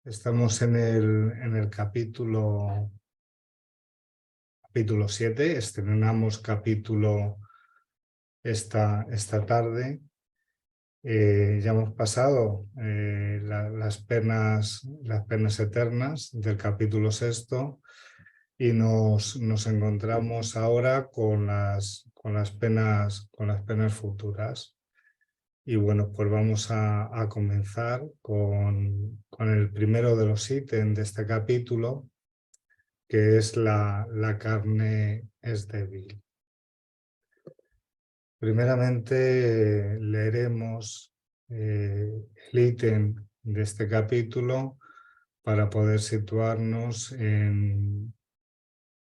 Estamos en el capítulo 7, estrenamos capítulo esta tarde. Ya hemos pasado las penas eternas del capítulo 6 y nos encontramos ahora con las penas futuras. Y bueno, pues vamos a comenzar con el primero de los ítems de este capítulo, que es la carne es débil. Primeramente leeremos el ítem de este capítulo para poder situarnos en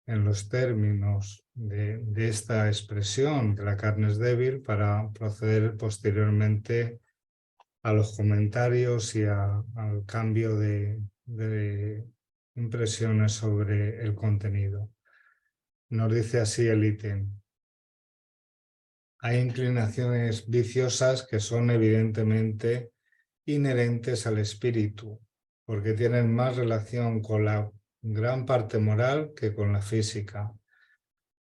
los términos de esta expresión de la carne es débil, para proceder posteriormente a los comentarios y al cambio de impresiones sobre el contenido. Nos dice así el ítem: hay inclinaciones viciosas que son evidentemente inherentes al espíritu, porque tienen más relación con la gran parte moral que con la física.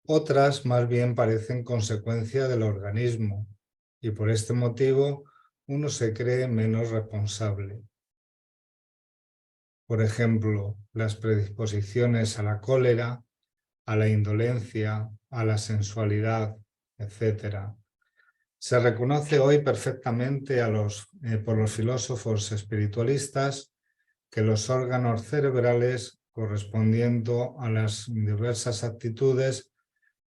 Otras más bien parecen consecuencia del organismo, y por este motivo uno se cree menos responsable. Por ejemplo, las predisposiciones a la cólera, a la indolencia, a la sensualidad, etc. Se reconoce hoy perfectamente por los filósofos espiritualistas que los órganos cerebrales, correspondiendo a las diversas actitudes,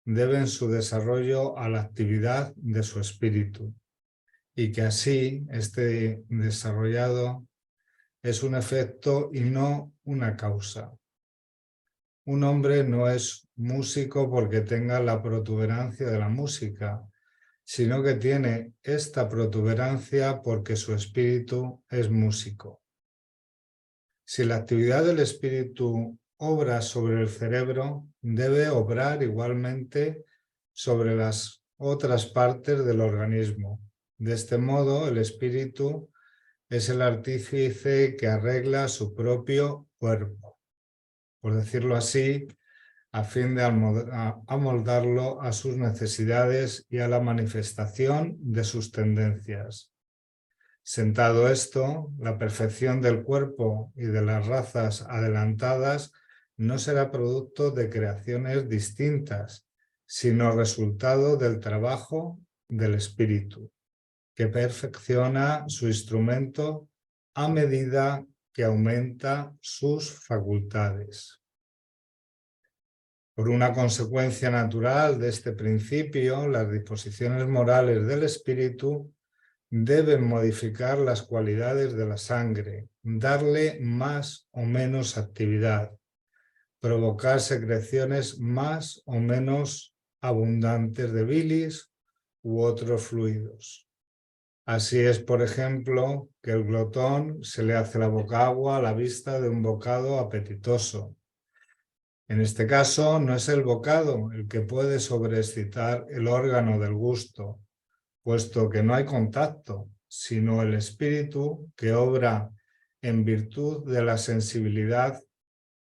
deben su desarrollo a la actividad de su espíritu, y que así este desarrollado es un efecto y no una causa. Un hombre no es músico porque tenga la protuberancia de la música, sino que tiene esta protuberancia porque su espíritu es músico. Si la actividad del espíritu obra sobre el cerebro, debe obrar igualmente sobre las otras partes del organismo. De este modo, el espíritu es el artífice que arregla su propio cuerpo, por decirlo así, a fin de amoldarlo a sus necesidades y a la manifestación de sus tendencias. Sentado esto, la perfección del cuerpo y de las razas adelantadas no será producto de creaciones distintas, sino resultado del trabajo del espíritu, que perfecciona su instrumento a medida que aumenta sus facultades. Por una consecuencia natural de este principio, las disposiciones morales del espíritu deben modificar las cualidades de la sangre, darle más o menos actividad, provocar secreciones más o menos abundantes de bilis u otros fluidos. Así es, por ejemplo, que el glotón se le hace la boca agua a la vista de un bocado apetitoso. En este caso, no es el bocado el que puede sobreexcitar el órgano del gusto, puesto que no hay contacto, sino el espíritu que obra en virtud de la sensibilidad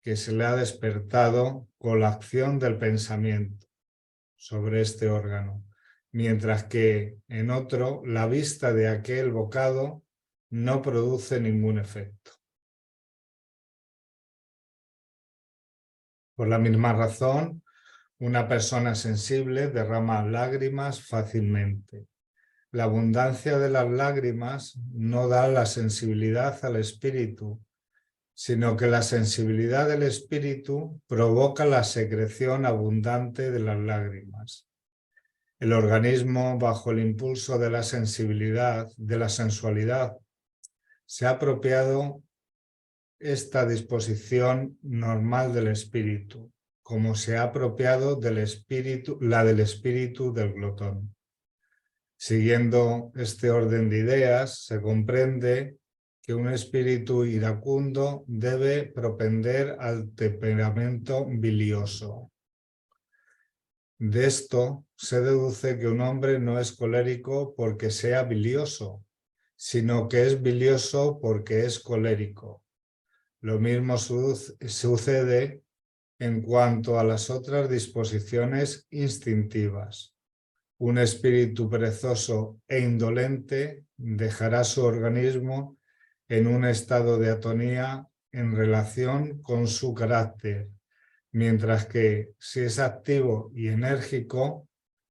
que se le ha despertado con la acción del pensamiento sobre este órgano, mientras que en otro la vista de aquel bocado no produce ningún efecto. Por la misma razón, una persona sensible derrama lágrimas fácilmente. La abundancia de las lágrimas no da la sensibilidad al espíritu, sino que la sensibilidad del espíritu provoca la secreción abundante de las lágrimas. El organismo, bajo el impulso de la sensibilidad, de la sensualidad, se ha apropiado esta disposición normal del espíritu, como se ha apropiado la del espíritu del glotón. Siguiendo este orden de ideas, se comprende que un espíritu iracundo debe propender al temperamento bilioso. De esto se deduce que un hombre no es colérico porque sea bilioso, sino que es bilioso porque es colérico. Lo mismo sucede en cuanto a las otras disposiciones instintivas. Un espíritu perezoso e indolente dejará su organismo en un estado de atonía en relación con su carácter, mientras que si es activo y enérgico,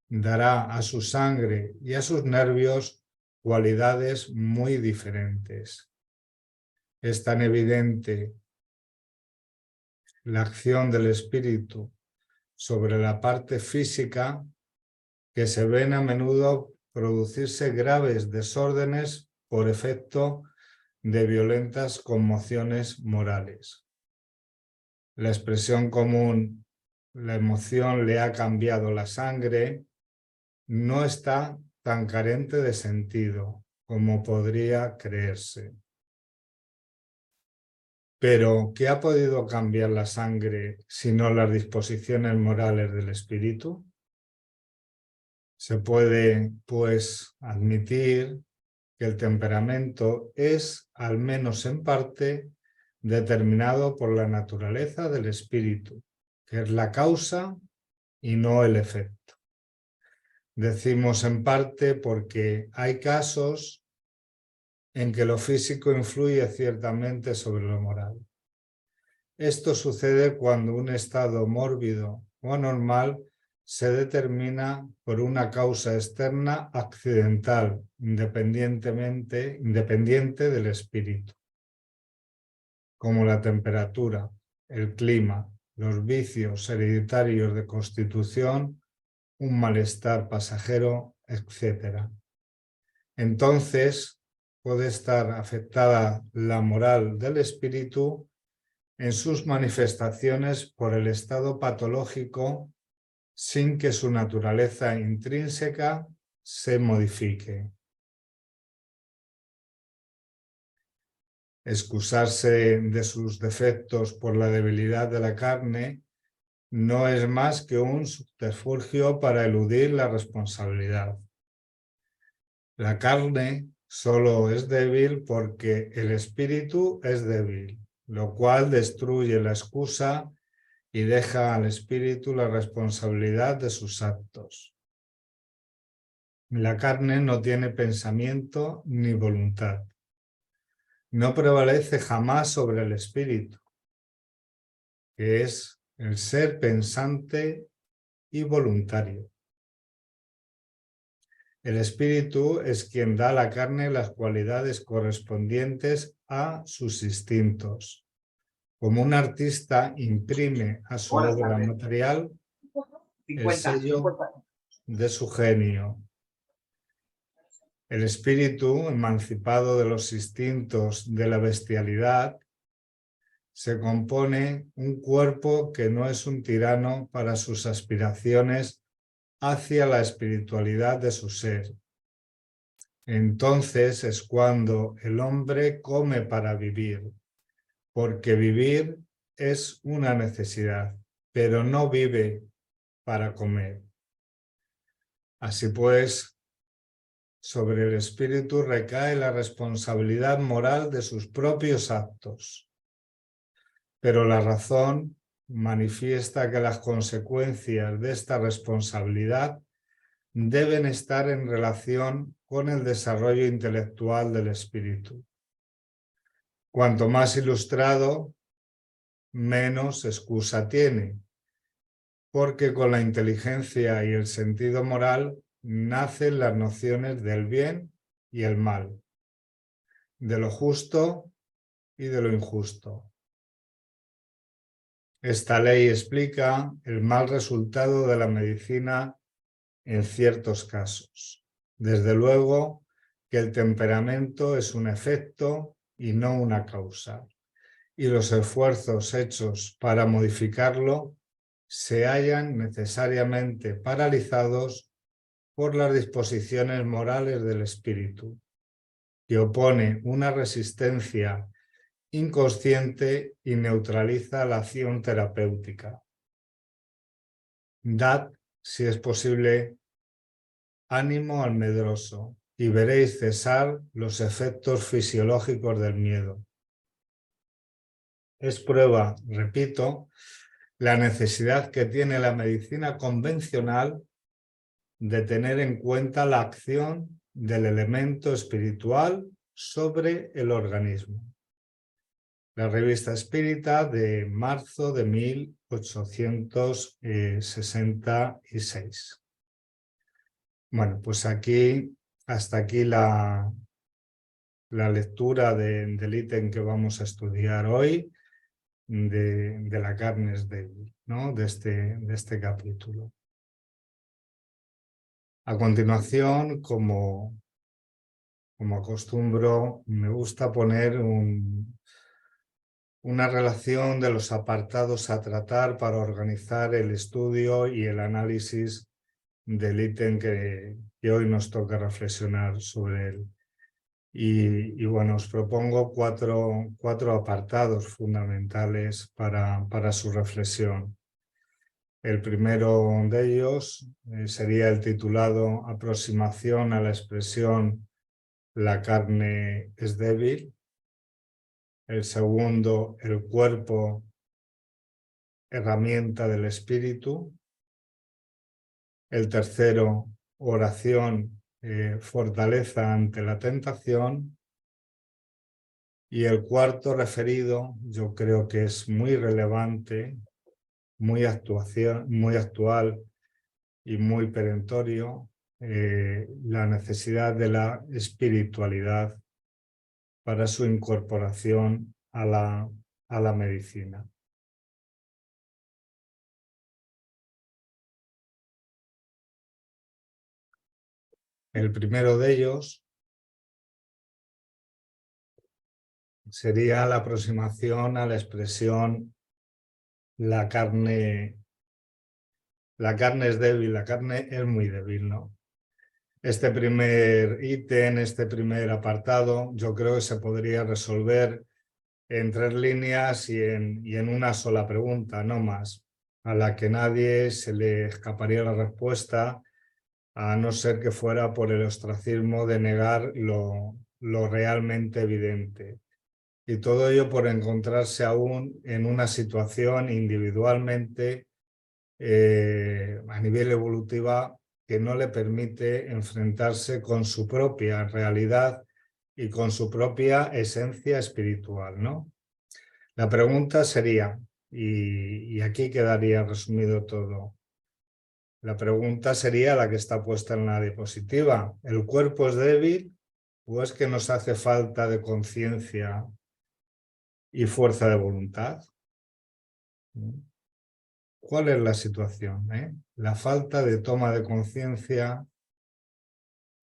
dará a su sangre y a sus nervios cualidades muy diferentes. Es tan evidente la acción del espíritu sobre la parte física que se ven a menudo producirse graves desórdenes por efecto de violentas conmociones morales. La expresión común, la emoción le ha cambiado la sangre, no está tan carente de sentido como podría creerse. Pero, ¿qué ha podido cambiar la sangre sino las disposiciones morales del espíritu? Se puede, pues, admitir que el temperamento es, al menos en parte, determinado por la naturaleza del espíritu, que es la causa y no el efecto. Decimos en parte porque hay casos en que lo físico influye ciertamente sobre lo moral. Esto sucede cuando un estado mórbido o anormal se determina por una causa externa accidental, independiente del espíritu, como la temperatura, el clima, los vicios hereditarios de constitución, un malestar pasajero, etc. Entonces, puede estar afectada la moral del espíritu en sus manifestaciones por el estado patológico sin que su naturaleza intrínseca se modifique. Excusarse de sus defectos por la debilidad de la carne no es más que un subterfugio para eludir la responsabilidad. La carne solo es débil porque el espíritu es débil, lo cual destruye la excusa y deja al espíritu la responsabilidad de sus actos. La carne no tiene pensamiento ni voluntad. No prevalece jamás sobre el espíritu, que es el ser pensante y voluntario. El espíritu es quien da a la carne las cualidades correspondientes a sus instintos. Como un artista imprime a su obra material el sello de su genio. El espíritu, emancipado de los instintos de la bestialidad, se compone un cuerpo que no es un tirano para sus aspiraciones hacia la espiritualidad de su ser. Entonces es cuando el hombre come para vivir, porque vivir es una necesidad, pero no vive para comer. Así pues, sobre el espíritu recae la responsabilidad moral de sus propios actos. Pero la razón manifiesta que las consecuencias de esta responsabilidad deben estar en relación con el desarrollo intelectual del espíritu. Cuanto más ilustrado, menos excusa tiene, porque con la inteligencia y el sentido moral nacen las nociones del bien y el mal, de lo justo y de lo injusto. Esta ley explica el mal resultado de la medicina en ciertos casos. Desde luego que el temperamento es un efecto y no una causa, y los esfuerzos hechos para modificarlo se hallan necesariamente paralizados por las disposiciones morales del espíritu, que opone una resistencia inconsciente y neutraliza la acción terapéutica. Dad, si es posible, ánimo al medroso y veréis cesar los efectos fisiológicos del miedo. es prueba, repito, la necesidad que tiene la medicina convencional de tener en cuenta la acción del elemento espiritual sobre el organismo. La revista Espírita de marzo de 1866. Bueno, pues hasta aquí la lectura del ítem que vamos a estudiar hoy, de la carne es débil, ¿no? de este capítulo. A continuación, como acostumbro, me gusta poner una relación de los apartados a tratar para organizar el estudio y el análisis del ítem que hoy nos toca reflexionar sobre él. Y bueno, os propongo cuatro apartados fundamentales para su reflexión. El primero de ellos sería el titulado Aproximación a la expresión "la carne es débil". El segundo, el cuerpo, herramienta del espíritu. El tercero, oración, fortaleza ante la tentación. Y el cuarto referido, yo creo que es muy relevante, muy actual y muy perentorio, la necesidad de la espiritualidad para su incorporación a la medicina. El primero de ellos sería la aproximación a la expresión la carne es débil, la carne es muy débil, ¿no? Este primer ítem, este primer apartado, yo creo que se podría resolver en 3 líneas y en una sola pregunta, no más, a la que nadie se le escaparía la respuesta, a no ser que fuera por el ostracismo de negar lo realmente evidente. Y todo ello por encontrarse aún en una situación individualmente, a nivel evolutiva, que no le permite enfrentarse con su propia realidad y con su propia esencia espiritual, ¿no? La pregunta sería, y aquí quedaría resumido todo, la pregunta sería la que está puesta en la diapositiva. ¿El cuerpo es débil o es que nos hace falta de conciencia y fuerza de voluntad? ¿Cuál es la situación? ¿La falta de toma de conciencia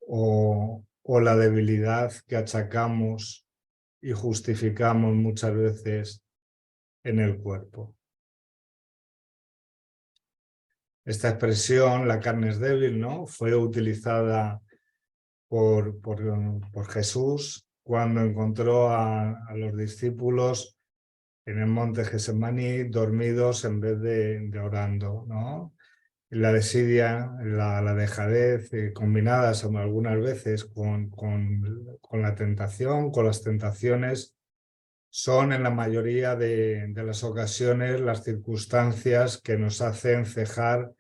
o la debilidad que achacamos y justificamos muchas veces en el cuerpo? Esta expresión, la carne es débil, ¿no? Fue utilizada por Jesús cuando encontró a los discípulos en el monte Getsemaní dormidos en vez de orando, ¿no? La desidia, la dejadez, combinadas algunas veces con la tentación, con las tentaciones, son en la mayoría de las ocasiones las circunstancias que nos hacen cejar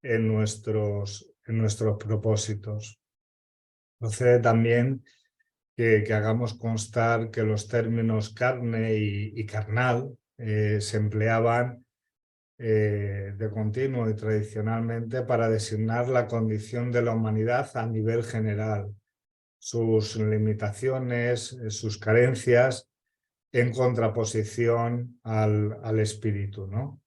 en nuestros propósitos. Procede también que hagamos constar que los términos carne y carnal se empleaban de continuo y tradicionalmente para designar la condición de la humanidad a nivel general, sus limitaciones, sus carencias, en contraposición al espíritu, ¿no?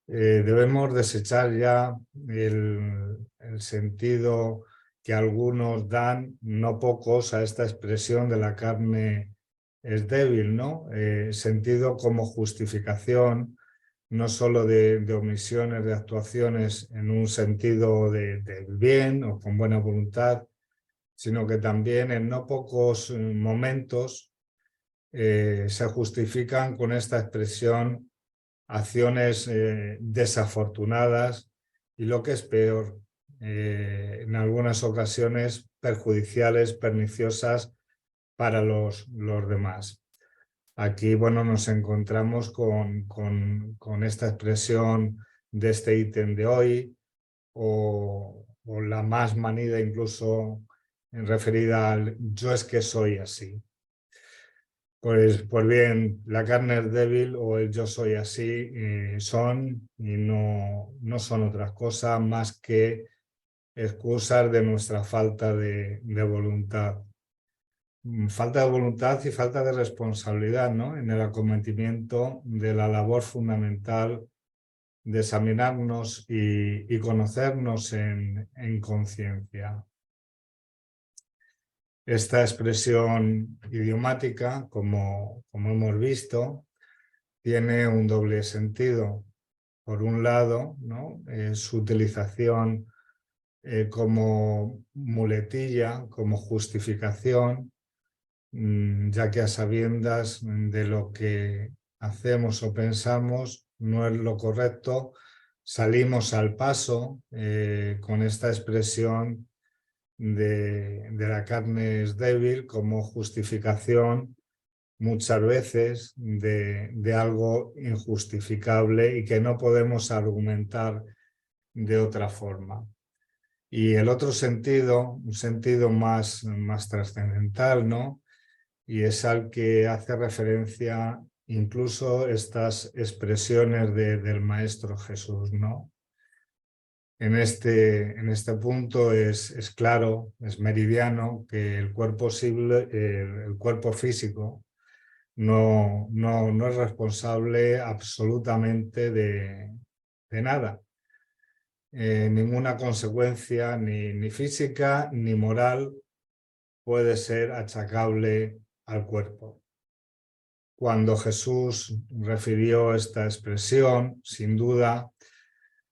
Debemos desechar ya el sentido que algunos dan, no pocos, a esta expresión de la carne es débil, ¿no? Sentido como justificación, no solo de omisiones de actuaciones en un sentido del bien o con buena voluntad, sino que también en no pocos momentos se justifican con esta expresión acciones desafortunadas y, lo que es peor, en algunas ocasiones perjudiciales, perniciosas para los demás. Aquí, bueno, nos encontramos con esta expresión de este ítem de hoy, o la más manida incluso referida al yo es que soy así. Pues bien, la carne es débil o el yo soy así son y no son otras cosas más que excusas de nuestra falta de voluntad. Falta de voluntad y falta de responsabilidad, ¿no? En el acometimiento de la labor fundamental de examinarnos y conocernos en conciencia. Esta expresión idiomática, como hemos visto, tiene un doble sentido. Por un lado, ¿no? Su utilización como muletilla, como justificación, ya que a sabiendas de lo que hacemos o pensamos no es lo correcto, salimos al paso con esta expresión de la carne es débil como justificación muchas veces de algo injustificable y que no podemos argumentar de otra forma. Y el otro sentido, un sentido más trascendental, ¿no? Y es al que hace referencia incluso estas expresiones del Maestro Jesús, ¿no? En este punto es claro, es meridiano que el cuerpo físico no es responsable absolutamente de nada. Ninguna consecuencia ni física ni moral puede ser achacable al cuerpo. Cuando Jesús refirió esta expresión, sin duda,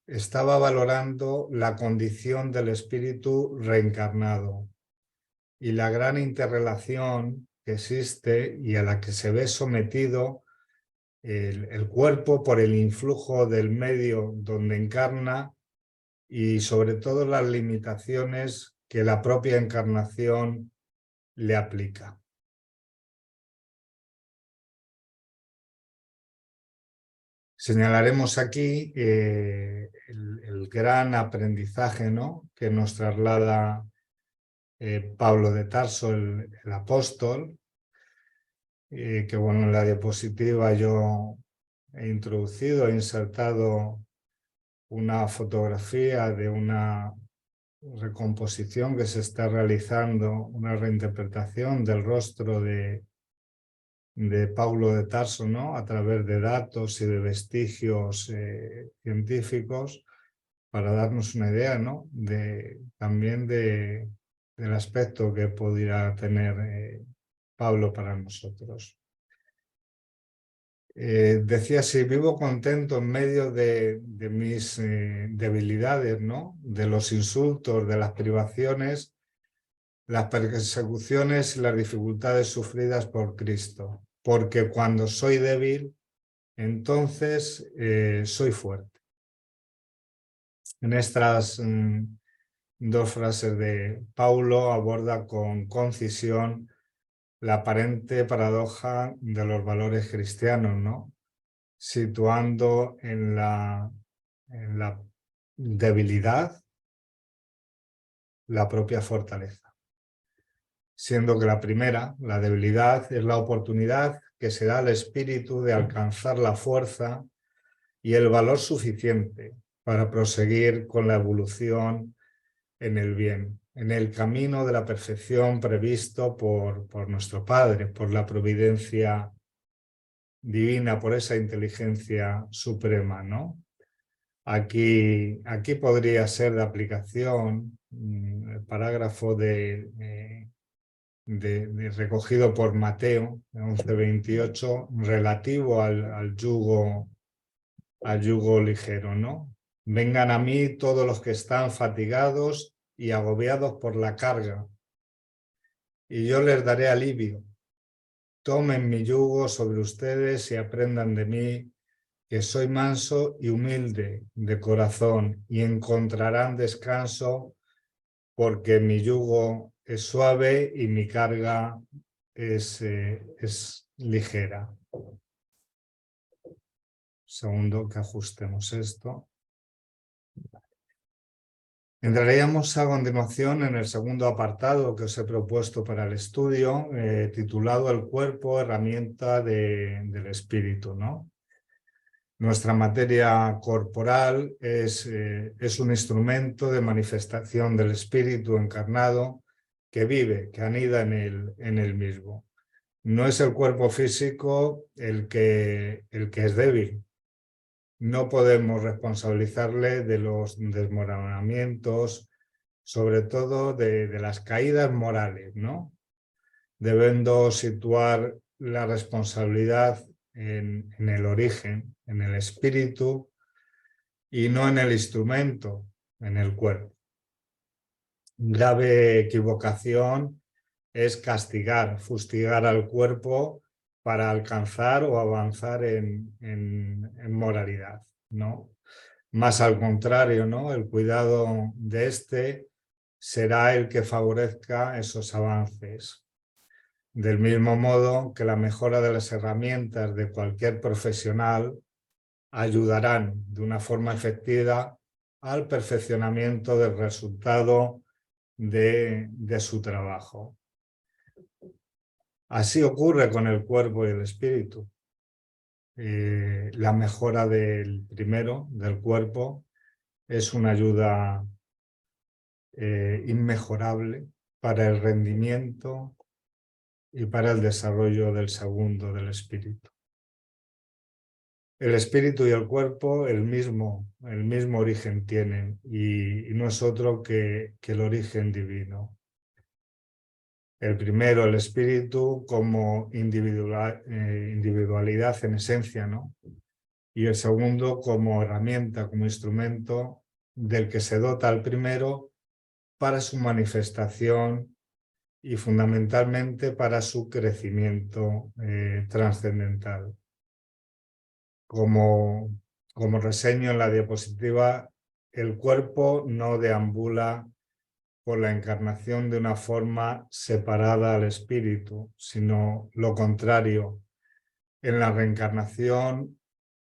estaba valorando la condición del espíritu reencarnado y la gran interrelación que existe y a la que se ve sometido el cuerpo por el influjo del medio donde encarna y sobre todo las limitaciones que la propia encarnación le aplica. Señalaremos aquí el gran aprendizaje, ¿no? Que nos traslada Pablo de Tarso, el apóstol, que bueno, en la diapositiva yo he introducido, he insertado una fotografía de una recomposición que se está realizando, una reinterpretación del rostro de Pablo de Tarso, ¿no? A través de datos y de vestigios científicos para darnos una idea, ¿no? También del aspecto que pudiera tener Pablo para nosotros. Decía, si vivo contento en medio de mis debilidades, ¿no? De los insultos, de las privaciones, las persecuciones y las dificultades sufridas por Cristo. Porque cuando soy débil, entonces soy fuerte. En estas dos frases de Paulo aborda con concisión la aparente paradoja de los valores cristianos, ¿no? Situando en la debilidad la propia fortaleza. Siendo que la primera, la debilidad, es la oportunidad que se da al espíritu de alcanzar la fuerza y el valor suficiente para proseguir con la evolución en el bien, en el camino de la perfección previsto por nuestro Padre, por la providencia divina, por esa inteligencia suprema, ¿no? Aquí podría ser de aplicación el parágrafo recogido por Mateo 11:28 relativo al yugo ligero, ¿no? Vengan a mí todos los que están fatigados y agobiados por la carga, y yo les daré alivio. Tomen mi yugo sobre ustedes y aprendan de mí, que soy manso y humilde de corazón, y encontrarán descanso, porque mi yugo es suave y mi carga es ligera. Segundo que ajustemos esto. Entraríamos a continuación en el segundo apartado que os he propuesto para el estudio, titulado El cuerpo, herramienta del espíritu, ¿no? Nuestra materia corporal es un instrumento de manifestación del espíritu encarnado que vive, que anida en el mismo. No es el cuerpo físico el que es débil. No podemos responsabilizarle de los desmoronamientos, sobre todo de las caídas morales, ¿no? Debiendo situar la responsabilidad en el origen, en el espíritu, y no en el instrumento, en el cuerpo. Grave equivocación es castigar, fustigar al cuerpo para alcanzar o avanzar en moralidad, ¿no? Más al contrario, ¿no? El cuidado de este será el que favorezca esos avances. Del mismo modo que la mejora de las herramientas de cualquier profesional ayudarán de una forma efectiva al perfeccionamiento del resultado de su trabajo. Así ocurre con el cuerpo y el espíritu. La mejora del primero, del cuerpo, es una ayuda inmejorable para el rendimiento y para el desarrollo del segundo, del espíritu. El espíritu y el cuerpo el mismo origen tienen y no es otro que el origen divino. El primero, el espíritu, como individualidad en esencia, ¿no? Y el segundo como herramienta, como instrumento del que se dota al primero para su manifestación y fundamentalmente para su crecimiento trascendental. Como reseño en la diapositiva, el cuerpo no deambula por la encarnación de una forma separada al espíritu, sino lo contrario. En la reencarnación,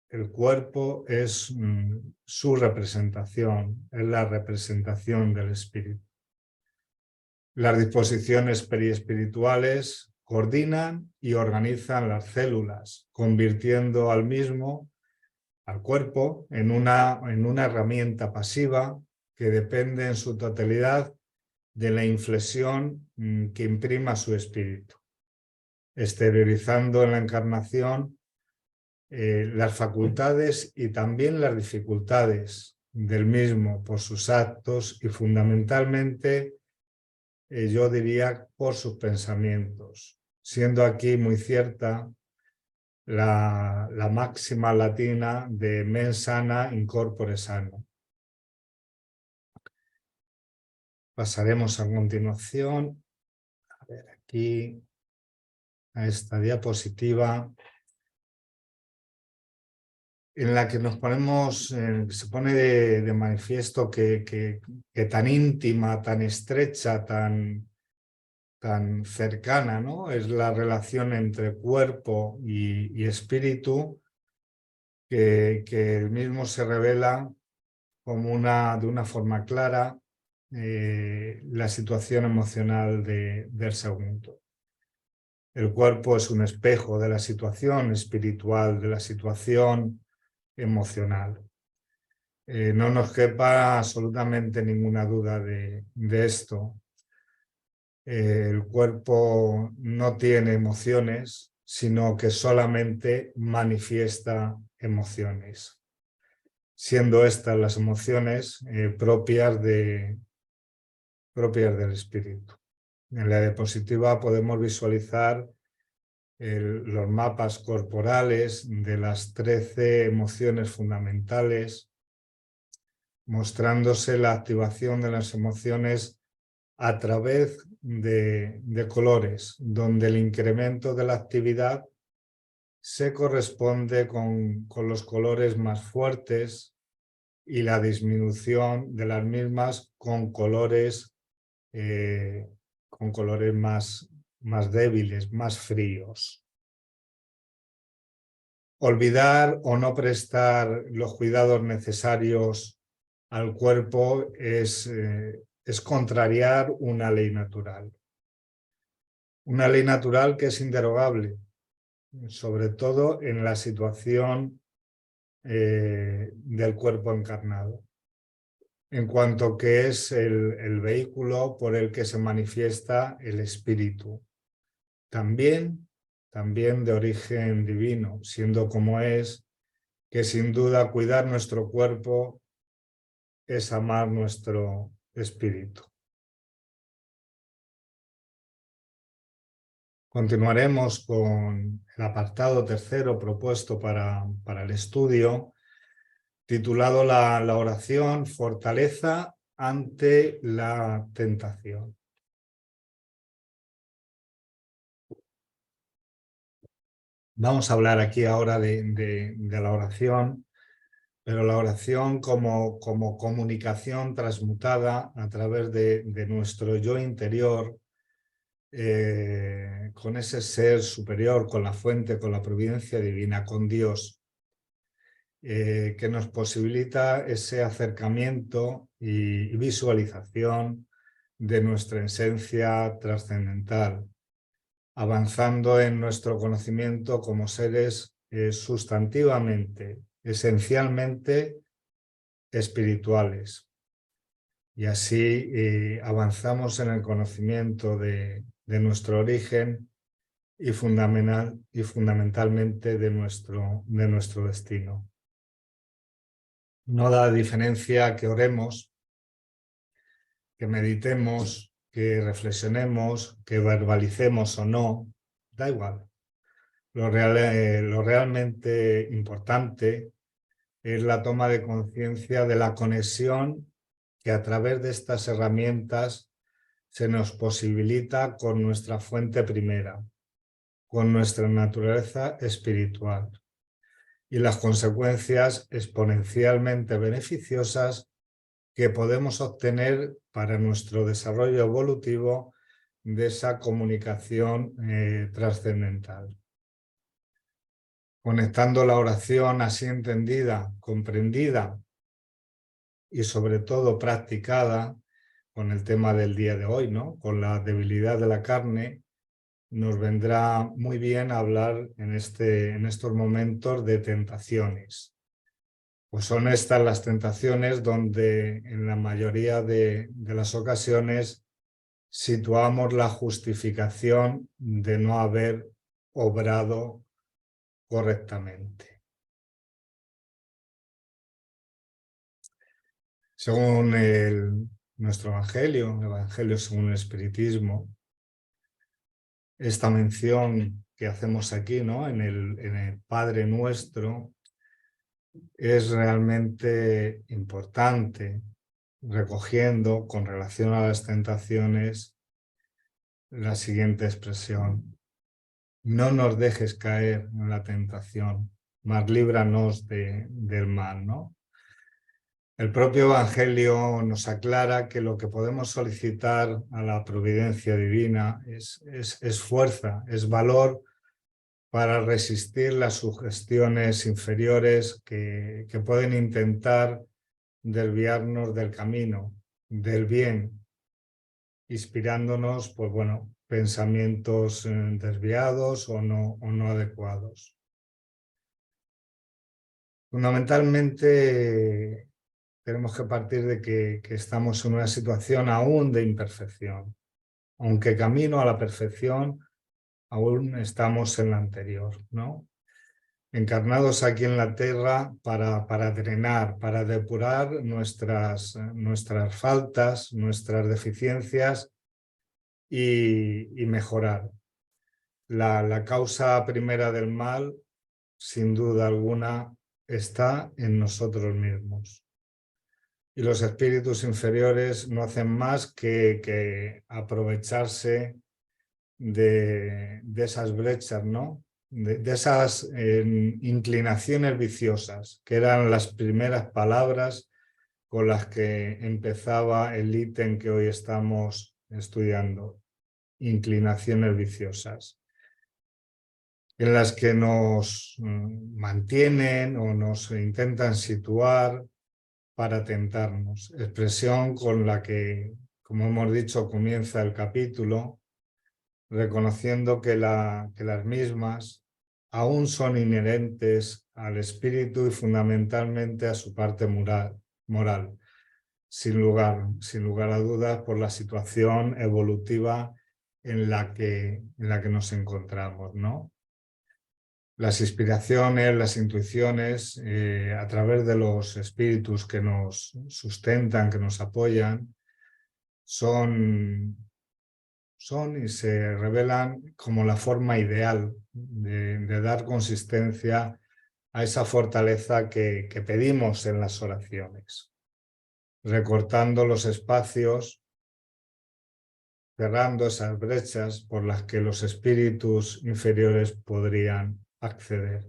el cuerpo es su representación, es la representación del espíritu. Las disposiciones periespirituales coordinan y organizan las células, convirtiendo al mismo, al cuerpo, en una herramienta pasiva que depende en su totalidad de la inflexión que imprima su espíritu, exteriorizando en la encarnación las facultades y también las dificultades del mismo por sus actos y fundamentalmente yo diría por sus pensamientos, siendo aquí muy cierta la máxima latina de mens sana in corpore sano. Pasaremos a continuación, a ver aquí, a esta diapositiva, en la que nos ponemos, se pone de manifiesto que tan íntima, tan estrecha, tan cercana, ¿no? Es la relación entre cuerpo y espíritu, que el mismo se revela como de una forma clara la situación emocional del segundo. El cuerpo es un espejo de la situación espiritual, de la situación emocional. No nos quepa absolutamente ninguna duda de esto. El cuerpo no tiene emociones, sino que solamente manifiesta emociones, siendo estas las emociones propias del espíritu. En la diapositiva podemos visualizar los mapas corporales de las 13 emociones fundamentales, mostrándose la activación de las emociones a través de colores, donde el incremento de la actividad se corresponde con los colores más fuertes y la disminución de las mismas con colores más débiles, más fríos. Olvidar o no prestar los cuidados necesarios al cuerpo es contrariar una ley natural. Una ley natural que es inderogable, sobre todo en la situación del cuerpo encarnado, en cuanto que es el vehículo por el que se manifiesta el espíritu. También de origen divino, siendo como es, que sin duda cuidar nuestro cuerpo es amar nuestro espíritu. Continuaremos con el apartado tercero propuesto para el estudio, titulado la oración Fortaleza ante la tentación. Vamos a hablar aquí ahora de la oración, pero la oración como comunicación transmutada a través de nuestro yo interior, con ese ser superior, con la fuente, con la providencia divina, con Dios, que nos posibilita ese acercamiento y visualización de nuestra esencia trascendental, avanzando en nuestro conocimiento como seres sustantivamente, esencialmente espirituales. Y así avanzamos en el conocimiento de nuestro origen y fundamentalmente de nuestro destino. No da diferencia que oremos, que meditemos, que reflexionemos, que verbalicemos o no, da igual. Lo realmente importante es la toma de conciencia de la conexión que a través de estas herramientas se nos posibilita con nuestra fuente primera, con nuestra naturaleza espiritual, y las consecuencias exponencialmente beneficiosas que podemos obtener para nuestro desarrollo evolutivo de esa comunicación trascendental. Conectando la oración así entendida, comprendida y sobre todo practicada con el tema del día de hoy, ¿no? Con la debilidad de la carne, nos vendrá muy bien hablar en estos momentos de tentaciones. Pues son estas las tentaciones donde en la mayoría de las ocasiones situamos la justificación de no haber obrado correctamente. Según nuestro Evangelio, el Evangelio según el Espiritismo, esta mención que hacemos aquí, ¿no? en el Padre Nuestro, es realmente importante, recogiendo con relación a las tentaciones la siguiente expresión: no nos dejes caer en la tentación, mas líbranos del mal, ¿no? El propio Evangelio nos aclara que lo que podemos solicitar a la providencia divina es fuerza, es valor para resistir las sugestiones inferiores que pueden intentar desviarnos del camino, del bien, inspirándonos, pues bueno, pensamientos desviados o no adecuados. Fundamentalmente tenemos que partir de que estamos en una situación aún de imperfección. Aunque camino a la perfección, aún estamos en la anterior, ¿no? Encarnados aquí en la tierra para drenar, para depurar nuestras faltas, nuestras deficiencias y mejorar. La causa primera del mal, sin duda alguna, está en nosotros mismos. Y los espíritus inferiores no hacen más que aprovecharse de esas brechas, ¿no? De esas inclinaciones viciosas, que eran las primeras palabras con las que empezaba el ítem que hoy estamos estudiando: inclinaciones viciosas. en las que nos mantienen o nos intentan situar para tentarnos. Expresión con la que, como hemos dicho, comienza el capítulo, reconociendo que las mismas aún son inherentes al espíritu y fundamentalmente a su parte moral, sin lugar a dudas, por la situación evolutiva en la que nos encontramos, ¿no? Las inspiraciones, las intuiciones, a través de los espíritus que nos sustentan, que nos apoyan, son y se revelan como la forma ideal de dar consistencia a esa fortaleza que pedimos en las oraciones, recortando los espacios, cerrando esas brechas por las que los espíritus inferiores podrían acceder.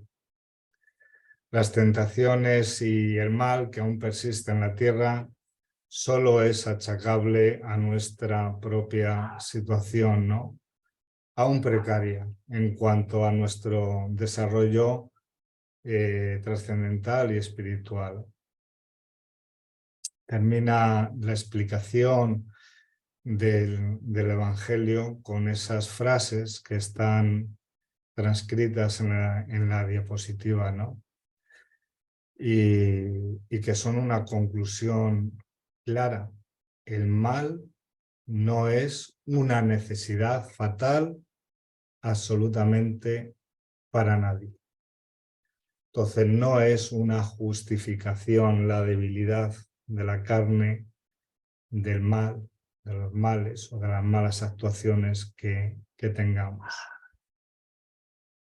Las tentaciones y el mal que aún persiste en la tierra solo es achacable a nuestra propia situación, ¿no? Aún precaria en cuanto a nuestro desarrollo trascendental y espiritual. Termina la explicación del Evangelio con esas frases que están transcritas en la diapositiva, ¿no? Y que son una conclusión clara. El mal no es una necesidad fatal absolutamente para nadie. Entonces no es una justificación la debilidad de la carne, del mal, de los males o de las malas actuaciones que tengamos.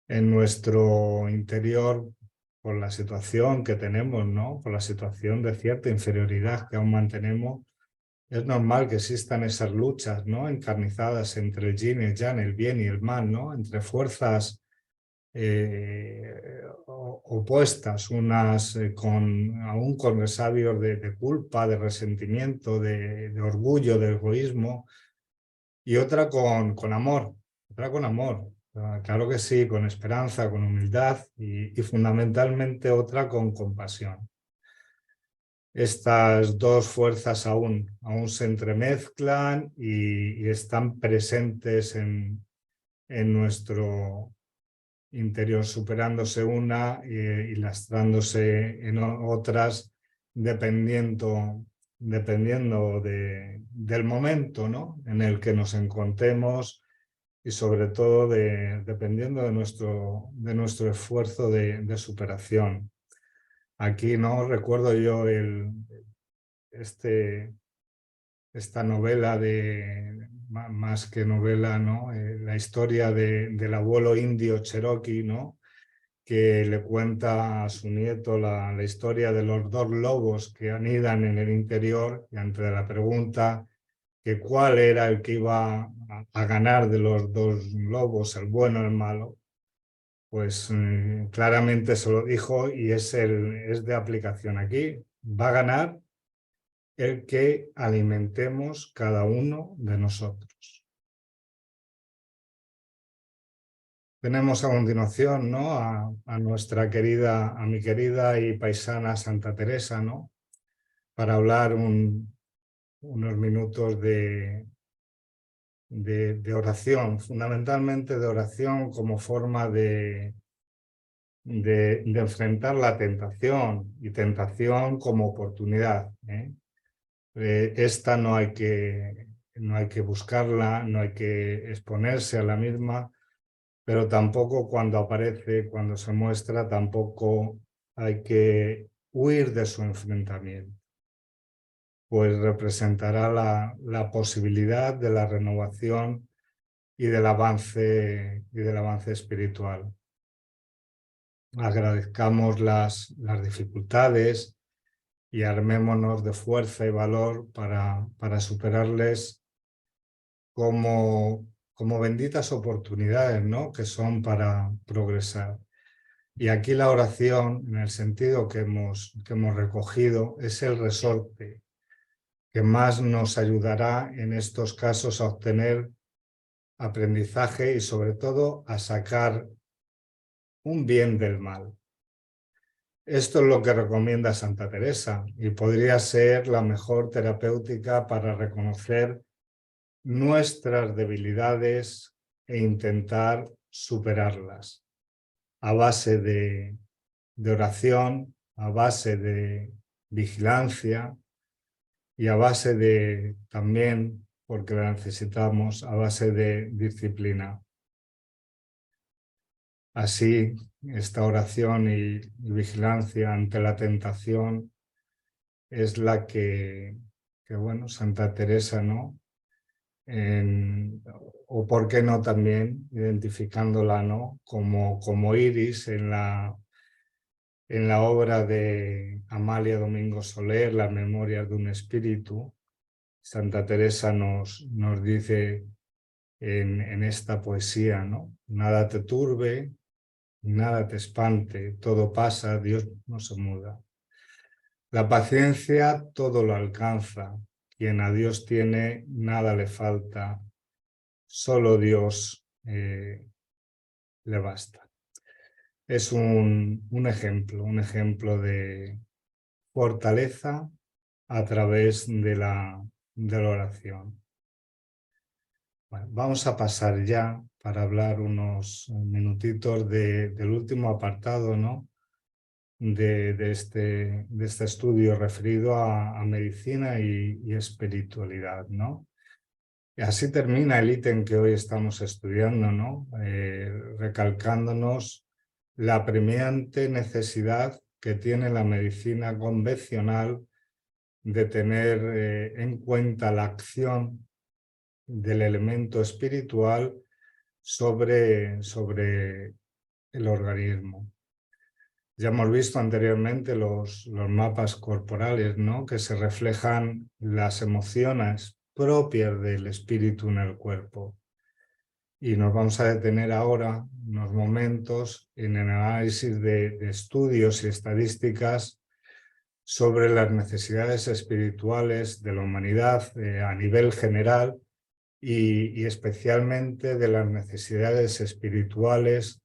En nuestro interior, por la situación que tenemos, ¿no? Por la situación de cierta inferioridad que aún mantenemos, es normal que existan esas luchas, ¿no? Encarnizadas entre el yin y el yang, el bien y el mal, ¿no? Entre fuerzas opuestas, unas aún con resabios de culpa, de resentimiento, de orgullo, de egoísmo, y otra con amor, claro que sí, con esperanza, con humildad y fundamentalmente otra con compasión. Estas dos fuerzas aún se entremezclan y están presentes en nuestro interior, superándose una y lastrándose en otras, dependiendo del momento, ¿no? En el que nos encontremos y sobre todo dependiendo de nuestro esfuerzo de superación. Aquí no recuerdo yo esta novela más que novela, ¿no? La historia del abuelo indio Cherokee, ¿no? Que le cuenta a su nieto la historia de los dos lobos que anidan en el interior, y ante la pregunta que cuál era el que iba a ganar de los dos lobos, el bueno o el malo, pues claramente se lo dijo y es de aplicación aquí. Va a ganar el que alimentemos cada uno de nosotros. Tenemos a continuación, ¿no? a mi querida y paisana Santa Teresa, ¿no? Para hablar unos minutos de oración, fundamentalmente de oración como forma de enfrentar la tentación, y tentación como oportunidad, ¿eh? Esta no hay que buscarla, no hay que exponerse a la misma, pero tampoco cuando aparece, cuando se muestra, tampoco hay que huir de su enfrentamiento, pues representará la posibilidad de la renovación y del avance espiritual. Agradezcamos las dificultades y armémonos de fuerza y valor para superarles como benditas oportunidades, ¿no? Que son para progresar. Y aquí la oración, en el sentido que hemos recogido, es el resorte que más nos ayudará en estos casos a obtener aprendizaje y sobre todo a sacar un bien del mal. Esto es lo que recomienda Santa Teresa y podría ser la mejor terapéutica para reconocer nuestras debilidades e intentar superarlas a base de oración, a base de vigilancia y a base de también, porque la necesitamos, a base de disciplina. Así, esta oración y vigilancia ante la tentación es la que bueno, Santa Teresa, ¿no? O por qué no también identificándola, ¿no? Como Iris en la obra de Amalia Domingo Soler, Las Memorias de un Espíritu. Santa Teresa nos dice en esta poesía, ¿no? Nada te turbe, nada te espante, todo pasa, Dios no se muda. La paciencia todo lo alcanza, quien a Dios tiene, nada le falta, solo Dios le basta. Es un ejemplo de fortaleza a través de la oración. Bueno, vamos a pasar ya para hablar unos minutitos del último apartado, ¿no? de este estudio referido a medicina y espiritualidad, ¿no? Y así termina el ítem que hoy estamos estudiando, ¿no? Recalcándonos la apremiante necesidad que tiene la medicina convencional de tener en cuenta la acción del elemento espiritual sobre el organismo. Ya hemos visto anteriormente los mapas corporales, ¿no? Que se reflejan las emociones propias del espíritu en el cuerpo. Y nos vamos a detener ahora unos momentos en el análisis de estudios y estadísticas sobre las necesidades espirituales de la humanidad a nivel general y especialmente de las necesidades espirituales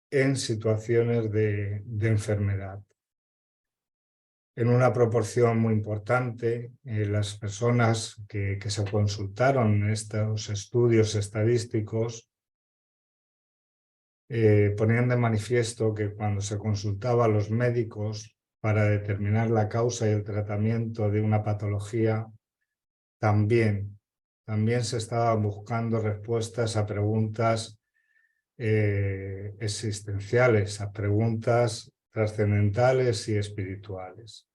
en situaciones de enfermedad. En una proporción muy importante, las personas que se consultaron en estos estudios estadísticos ponían de manifiesto que cuando se consultaba a los médicos para determinar la causa y el tratamiento de una patología, también se estaban buscando respuestas a preguntas existenciales, a preguntas trascendentales y espirituales.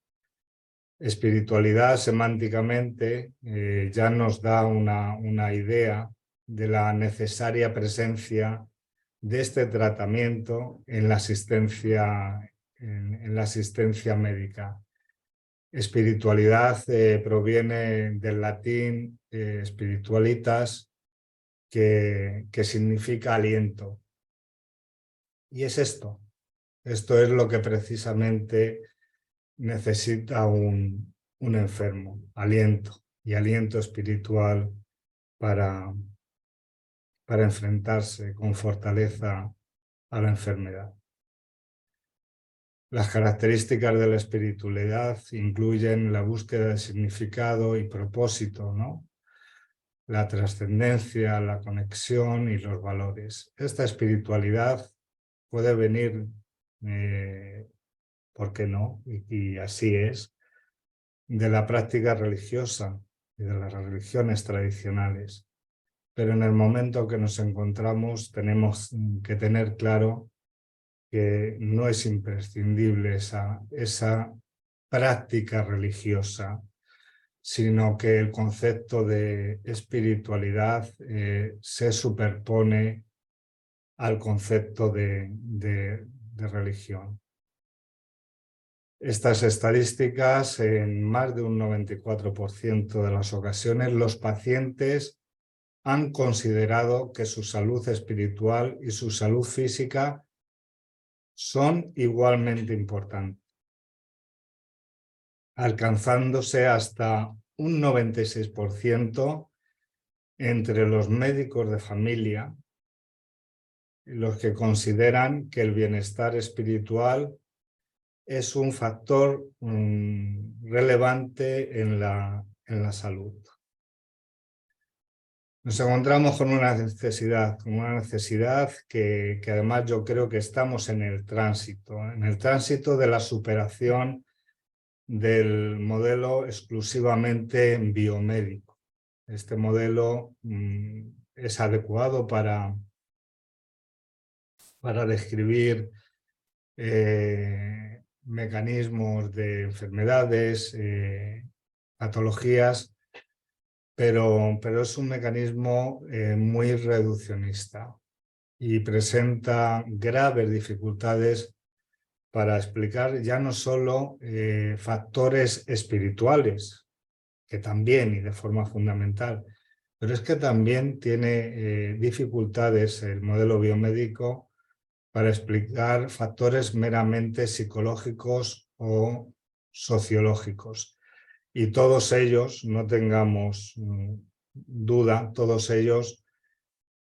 Espiritualidad semánticamente ya nos da una idea de la necesaria presencia de este tratamiento en la asistencia médica. Espiritualidad proviene del latín spiritualitas, que significa aliento. Y es esto es lo que precisamente necesita un enfermo, aliento, y aliento espiritual para enfrentarse con fortaleza a la enfermedad. Las características de la espiritualidad incluyen la búsqueda de significado y propósito, ¿no? La trascendencia, la conexión y los valores. Esta espiritualidad puede venir, ¿por qué no? Y así es, de la práctica religiosa y de las religiones tradicionales. Pero en el momento que nos encontramos tenemos que tener claro que no es imprescindible esa práctica religiosa, sino que el concepto de espiritualidad se superpone al concepto de religión. Estas estadísticas, en más de un 94% de las ocasiones, los pacientes han considerado que su salud espiritual y su salud física son igualmente importantes, alcanzándose hasta un 96% entre los médicos de familia los que consideran que el bienestar espiritual es un factor relevante en la salud. Nos encontramos con una necesidad que además yo creo que estamos en el tránsito de la superación del modelo exclusivamente biomédico. Este modelo es adecuado para describir mecanismos de enfermedades, patologías, pero es un mecanismo muy reduccionista y presenta graves dificultades para explicar ya no solo factores espirituales, que también y de forma fundamental, pero es que también tiene dificultades el modelo biomédico para explicar factores meramente psicológicos o sociológicos. Y todos ellos, no tengamos duda, todos ellos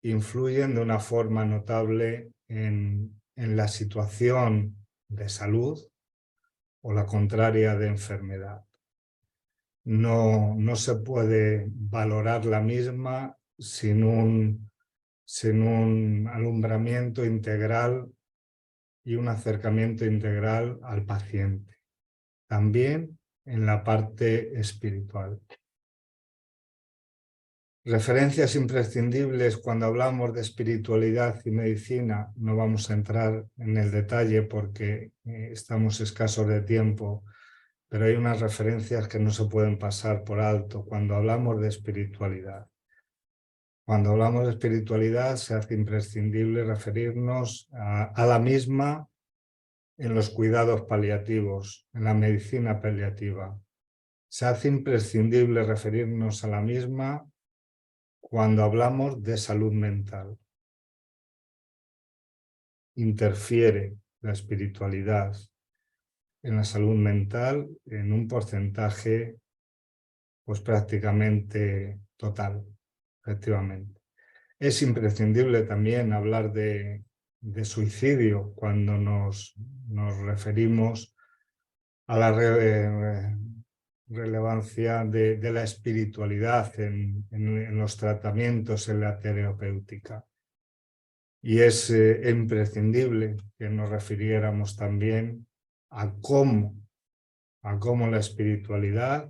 influyen de una forma notable en la situación de salud o la contraria de enfermedad. No se puede valorar la misma sin un alumbramiento integral y un acercamiento integral al paciente. También en la parte espiritual. Referencias imprescindibles cuando hablamos de espiritualidad y medicina. No vamos a entrar en el detalle porque estamos escasos de tiempo, pero hay unas referencias que no se pueden pasar por alto cuando hablamos de espiritualidad. Cuando hablamos de espiritualidad se hace imprescindible referirnos a la misma en los cuidados paliativos, en la medicina paliativa. Se hace imprescindible referirnos a la misma cuando hablamos de salud mental. Interfiere la espiritualidad en la salud mental en un porcentaje pues prácticamente total, efectivamente. Es imprescindible también hablar de suicidio cuando nos referimos a la relevancia de la espiritualidad en los tratamientos, en la terapéutica. Y es imprescindible que nos refiriéramos también a cómo la espiritualidad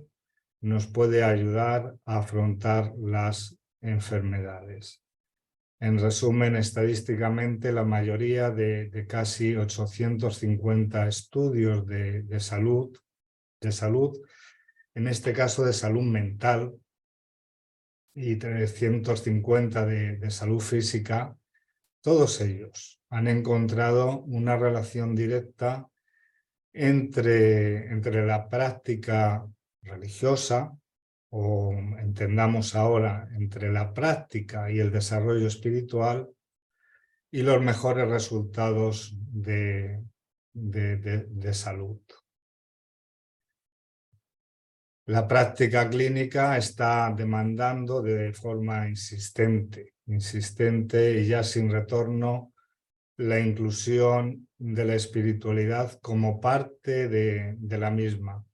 nos puede ayudar a afrontar las enfermedades. En resumen, estadísticamente, la mayoría de casi 850 estudios de salud, en este caso de salud mental, y 350 de salud física, todos ellos han encontrado una relación directa entre la práctica religiosa, o entendamos ahora, entre la práctica y el desarrollo espiritual, y los mejores resultados de salud. La práctica clínica está demandando de forma insistente y ya sin retorno la inclusión de la espiritualidad como parte de la misma.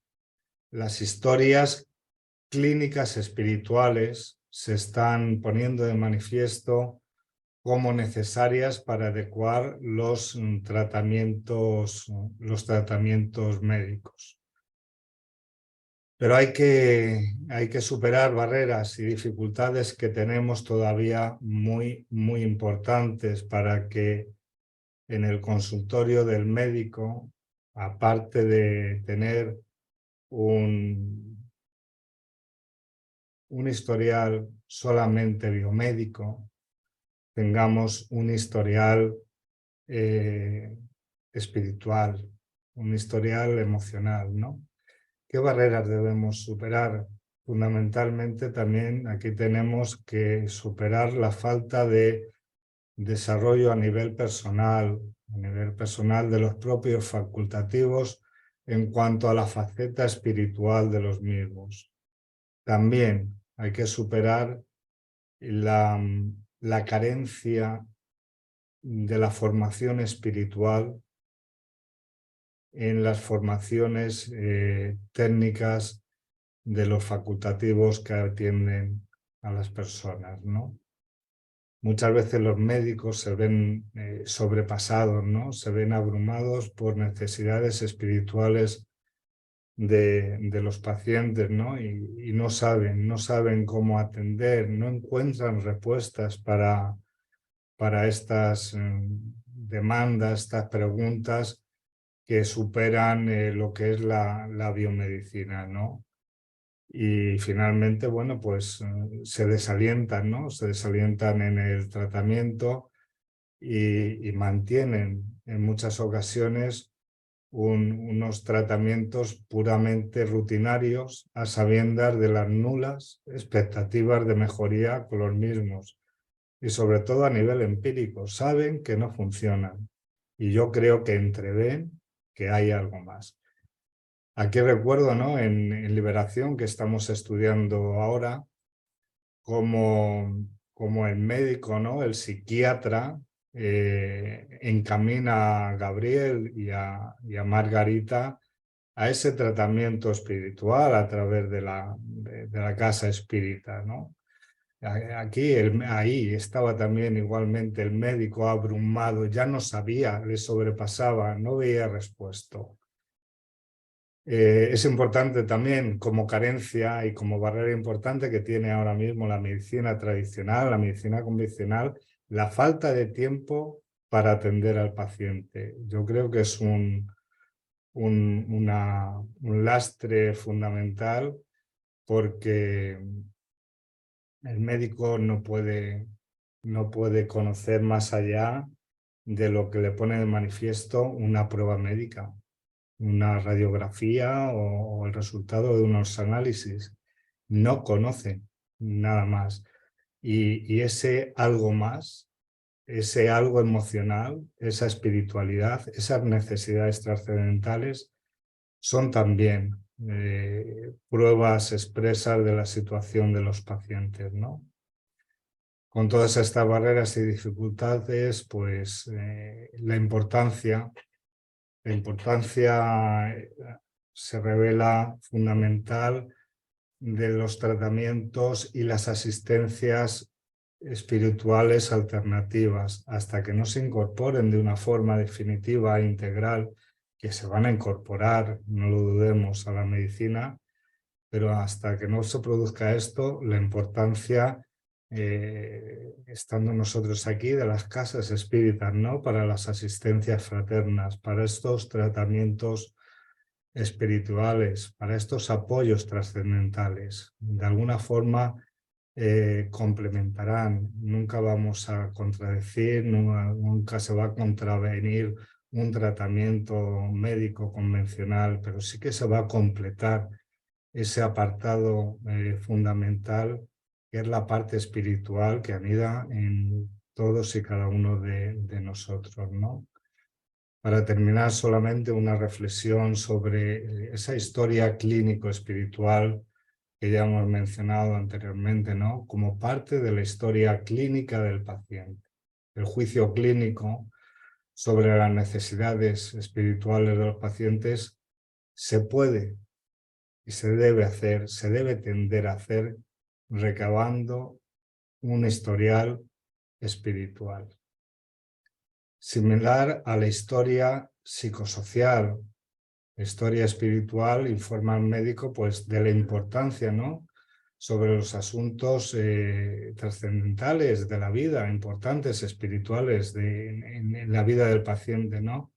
Las historias clínicas espirituales se están poniendo de manifiesto como necesarias para adecuar los tratamientos médicos. Pero hay que superar barreras y dificultades que tenemos todavía muy importantes para que en el consultorio del médico, aparte de tener un historial solamente biomédico, tengamos un historial espiritual, un historial emocional, ¿no? ¿Qué barreras debemos superar? Fundamentalmente también aquí tenemos que superar la falta de desarrollo a nivel personal de los propios facultativos en cuanto a la faceta espiritual de los mismos. También hay que superar la carencia de la formación espiritual en las formaciones técnicas de los facultativos que atienden a las personas, ¿no? Muchas veces los médicos se ven sobrepasados, ¿no? Se ven abrumados por necesidades espirituales de los pacientes, ¿no? Y no saben cómo atender, no encuentran respuestas para estas demandas, estas preguntas que superan lo que es la biomedicina, ¿no? Y finalmente, bueno, pues se desalientan, ¿no? Se desalientan en el tratamiento y mantienen en muchas ocasiones unos tratamientos puramente rutinarios a sabiendas de las nulas expectativas de mejoría con los mismos. Y sobre todo a nivel empírico, saben que no funcionan. Y yo creo que entreven que hay algo más. Aquí recuerdo, ¿no? En Liberación, que estamos estudiando ahora, como el médico, ¿no? El psiquiatra encamina a Gabriel y a Margarita a ese tratamiento espiritual a través de la casa espírita, ¿no? Ahí estaba también igualmente el médico abrumado, ya no sabía, le sobrepasaba, no veía respuesta. Es importante también como carencia y como barrera importante que tiene ahora mismo la medicina tradicional, la medicina convencional, la falta de tiempo para atender al paciente. Yo creo que es un lastre fundamental porque el médico no puede conocer más allá de lo que le pone de manifiesto una prueba médica, una radiografía o el resultado de unos análisis. No conoce nada más. Y ese algo más, ese algo emocional, esa espiritualidad, esas necesidades trascendentales son también pruebas expresas de la situación de los pacientes, ¿no? Con todas estas barreras y dificultades, pues la importancia se revela fundamental de los tratamientos y las asistencias espirituales alternativas, hasta que no se incorporen de una forma definitiva e integral, que se van a incorporar, no lo dudemos, a la medicina, pero hasta que no se produzca esto, la importancia, estando nosotros aquí, de las casas espíritas, ¿no? Para las asistencias fraternas, para estos tratamientos espirituales, para estos apoyos trascendentales. De alguna forma complementarán, nunca vamos a contradecir, nunca se va a contravenir un tratamiento médico convencional, pero sí que se va a completar ese apartado fundamental, que es la parte espiritual que anida en todos y cada uno de nosotros, ¿no? Para terminar, solamente una reflexión sobre esa historia clínico-espiritual que ya hemos mencionado anteriormente, ¿no? Como parte de la historia clínica del paciente. El juicio clínico sobre las necesidades espirituales de los pacientes se puede y se debe tender a hacer recabando un historial espiritual, similar a la historia psicosocial. La historia espiritual informa al médico, pues, de la importancia, ¿no?, sobre los asuntos trascendentales de la vida, importantes, espirituales en la vida del paciente, ¿no?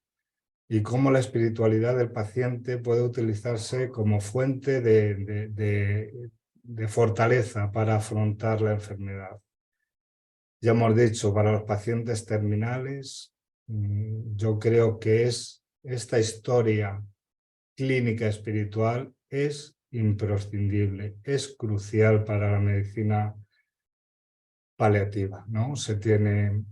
Y cómo la espiritualidad del paciente puede utilizarse como fuente de fortaleza para afrontar la enfermedad. Ya hemos dicho, para los pacientes terminales, yo creo que esta historia clínica espiritual es imprescindible, es crucial para la medicina paliativa, ¿no? Se tiene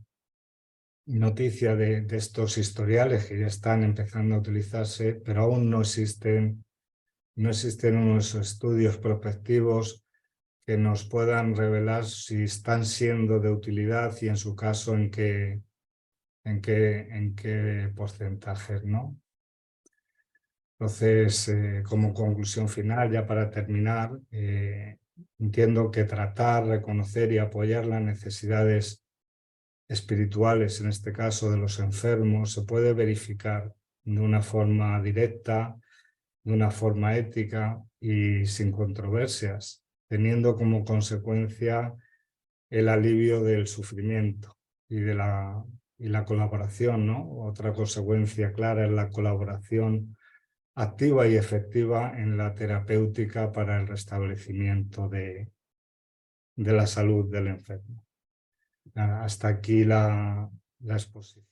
noticia de estos historiales que ya están empezando a utilizarse, pero aún no existen unos estudios prospectivos que nos puedan revelar si están siendo de utilidad y, en su caso, en qué en qué porcentajes, ¿no? Entonces, como conclusión final, ya para terminar, entiendo que tratar, reconocer y apoyar las necesidades espirituales, en este caso de los enfermos, se puede verificar de una forma directa, de una forma ética y sin controversias, teniendo como consecuencia el alivio del sufrimiento y la colaboración, ¿no? Otra consecuencia clara es la colaboración activa y efectiva en la terapéutica para el restablecimiento de la salud del enfermo. Hasta aquí la exposición.